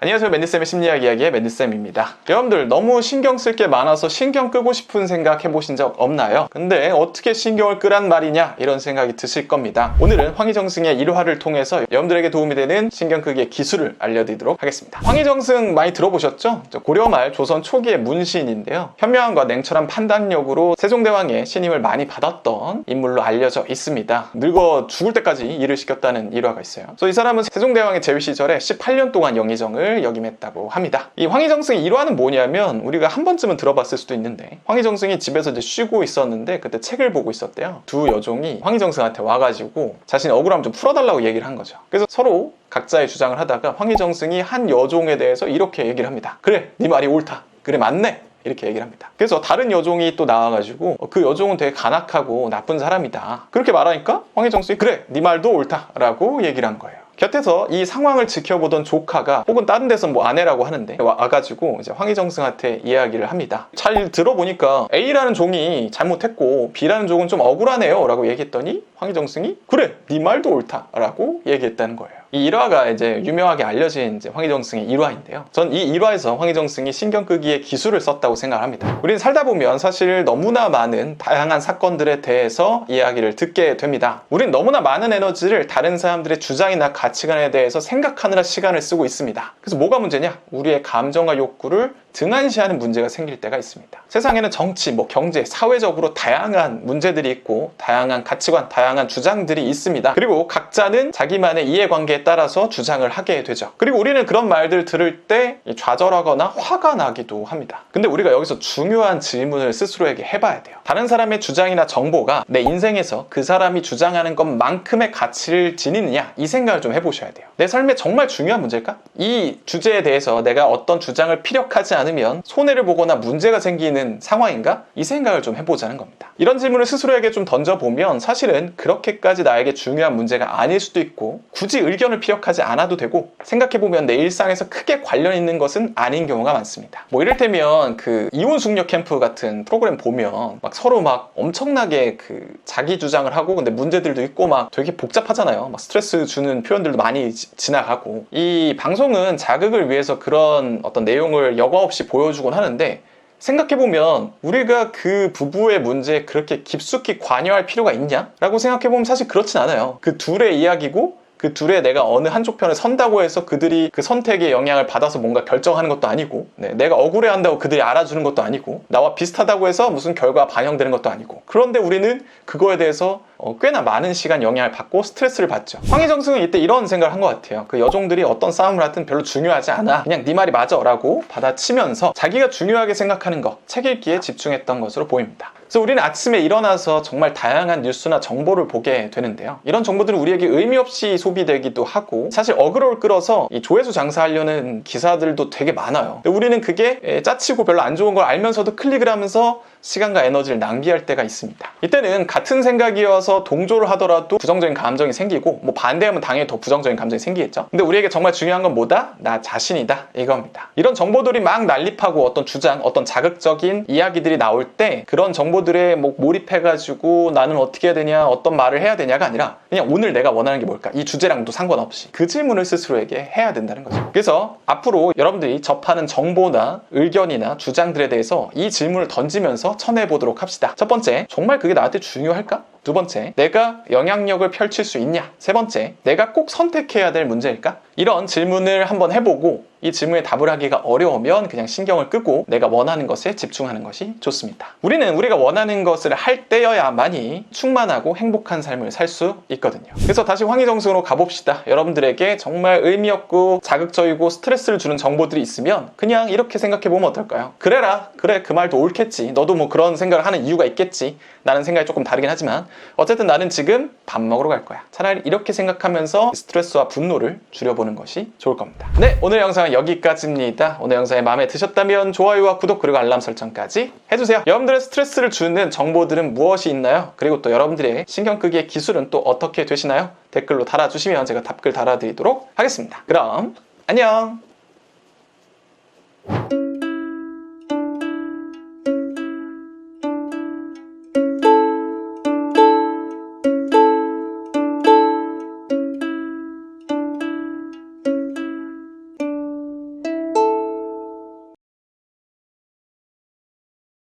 안녕하세요. 맨디쌤의 심리학 이야기의 맨디쌤입니다. 여러분들 너무 신경 쓸 게 많아서 신경 끄고 싶은 생각 해보신 적 없나요? 근데 어떻게 신경을 끄란 말이냐 이런 생각이 드실 겁니다. 오늘은 황희정승의 일화를 통해서 여러분들에게 도움이 되는 신경 끄기의 기술을 알려드리도록 하겠습니다. 황희정승 많이 들어보셨죠? 고려 말 조선 초기의 문시인인데요. 현명함과 냉철한 판단력으로 세종대왕의 신임을 많이 받았던 인물로 알려져 있습니다. 늙어 죽을 때까지 일을 시켰다는 일화가 있어요. 그래서 이 사람은 세종대왕의 재위 시절에 18년 동안 영의정을 역임했다고 합니다. 이 황희정승의 일화는 뭐냐면 우리가 한 번쯤은 들어봤을 수도 있는데, 황희정승이 집에서 이제 쉬고 있었는데 그때 책을 보고 있었대요. 두 여종이 황희정승한테 와가지고 자신이 억울함 좀 풀어달라고 얘기를 한 거죠. 그래서 서로 각자의 주장을 하다가 황희정승이 한 여종에 대해서 이렇게 얘기를 합니다. 그래, 네 말이 옳다. 그래, 맞네. 이렇게 얘기를 합니다. 그래서 다른 여종이 또 나와가지고 그 여종은 되게 간악하고 나쁜 사람이다. 그렇게 말하니까 황희정승이 그래, 네 말도 옳다 라고 얘기를 한 거예요. 곁에서 이 상황을 지켜보던 조카가, 혹은 다른 데서 뭐 아내라고 하는데, 와가지고 이제 황희정승한테 이야기를 합니다. 잘 들어보니까 A라는 종이 잘못했고 B라는 종은 좀 억울하네요 라고 얘기했더니 황희정승이 그래, 네 말도 옳다 라고 얘기했다는 거예요. 이 일화가 이제 유명하게 알려진 이제 황희정승의 일화인데요. 전 이 일화에서 황희정승이 신경 끄기의 기술을 썼다고 생각합니다. 우리는 살다 보면 사실 너무나 많은 다양한 사건들에 대해서 이야기를 듣게 됩니다. 우리는 너무나 많은 에너지를 다른 사람들의 주장이나 가치관에 대해서 생각하느라 시간을 쓰고 있습니다. 그래서 뭐가 문제냐? 우리의 감정과 욕구를 등한시하는 문제가 생길 때가 있습니다. 세상에는 정치, 경제, 사회적으로 다양한 문제들이 있고 다양한 가치관, 다양한 주장들이 있습니다. 그리고 각자는 자기만의 이해관계에 따라서 주장을 하게 되죠. 그리고 우리는 그런 말들 들을 때 좌절하거나 화가 나기도 합니다. 근데 우리가 여기서 중요한 질문을 스스로에게 해봐야 돼요. 다른 사람의 주장이나 정보가 내 인생에서 그 사람이 주장하는 것만큼의 가치를 지니느냐, 이 생각을 좀 해보셔야 돼요. 내 삶에 정말 중요한 문제일까? 이 주제에 대해서 내가 어떤 주장을 피력하지 않으면 손해를 보거나 문제가 생기는 상황인가? 이 생각을 좀 해보자는 겁니다. 이런 질문을 스스로에게 좀 던져보면 사실은 그렇게까지 나에게 중요한 문제가 아닐 수도 있고, 굳이 의견을 피력하지 않아도 되고, 생각해보면 내 일상에서 크게 관련 있는 것은 아닌 경우가 많습니다. 이를테면 그 이혼 숙녀 캠프 같은 프로그램 보면 서로 엄청나게 자기 주장을 하고, 근데 문제들도 있고 되게 복잡하잖아요. 스트레스 주는 표현들도 많이 지나가고. 이 방송은 자극을 위해서 그런 어떤 내용을 여과 없이 보여주곤 하는데, 생각해보면 우리가 그 부부의 문제에 그렇게 깊숙이 관여할 필요가 있냐? 라고 생각해보면 사실 그렇진 않아요. 그 둘의 이야기고, 그 둘의 내가 어느 한쪽 편에 선다고 해서 그들이 그 선택의 영향을 받아서 뭔가 결정하는 것도 아니고, 내가 억울해한다고 그들이 알아주는 것도 아니고, 나와 비슷하다고 해서 무슨 결과가 반영되는 것도 아니고. 그런데 우리는 그거에 대해서 꽤나 많은 시간 영향을 받고 스트레스를 받죠. 황희정승은 이때 이런 생각을 한 것 같아요. 그 여종들이 어떤 싸움을 하든 별로 중요하지 않아, 그냥 네 말이 맞아 라고 받아치면서 자기가 중요하게 생각하는 것, 책 읽기에 집중했던 것으로 보입니다. 그래서 우리는 아침에 일어나서 정말 다양한 뉴스나 정보를 보게 되는데요. 이런 정보들은 우리에게 의미 없이 소비되기도 하고, 사실 어그로를 끌어서 이 조회수 장사하려는 기사들도 되게 많아요. 근데 우리는 그게 짜치고 별로 안 좋은 걸 알면서도 클릭을 하면서 시간과 에너지를 낭비할 때가 있습니다. 이때는 같은 생각이어서 동조를 하더라도 부정적인 감정이 생기고, 반대하면 당연히 더 부정적인 감정이 생기겠죠. 근데 우리에게 정말 중요한 건 뭐다? 나 자신이다, 이겁니다. 이런 정보들이 막 난립하고 어떤 주장, 어떤 자극적인 이야기들이 나올 때 그런 정보들에 몰입해가지고 나는 어떻게 해야 되냐, 어떤 말을 해야 되냐가 아니라 그냥 오늘 내가 원하는 게 뭘까? 이 주제랑도 상관없이 그 질문을 스스로에게 해야 된다는 거죠. 그래서 앞으로 여러분들이 접하는 정보나 의견이나 주장들에 대해서 이 질문을 던지면서 쳐내보도록 합시다. 첫 번째, 정말 그게 나한테 중요할까? 두 번째, 내가 영향력을 펼칠 수 있냐? 세 번째, 내가 꼭 선택해야 될 문제일까? 이런 질문을 한번 해보고, 이 질문에 답을 하기가 어려우면 그냥 신경을 끄고 내가 원하는 것에 집중하는 것이 좋습니다. 우리는 우리가 원하는 것을 할 때여야만이 충만하고 행복한 삶을 살 수 있거든요. 그래서 다시 황희정승으로 가봅시다. 여러분들에게 정말 의미 없고 자극적이고 스트레스를 주는 정보들이 있으면 그냥 이렇게 생각해보면 어떨까요? 그래라, 그래, 그 말도 옳겠지. 너도 그런 생각을 하는 이유가 있겠지. 나는 생각이 조금 다르긴 하지만 어쨌든 나는 지금 밥 먹으러 갈 거야. 차라리 이렇게 생각하면서 스트레스와 분노를 줄여보는 것이 좋을 겁니다. 네, 오늘 영상은 여기까지입니다. 오늘 영상이 마음에 드셨다면 좋아요와 구독, 그리고 알람 설정까지 해주세요. 여러분들의 스트레스를 주는 정보들은 무엇이 있나요? 그리고 또 여러분들의 신경 끄기의 기술은 또 어떻게 되시나요? 댓글로 달아주시면 제가 답글 달아드리도록 하겠습니다. 그럼 안녕!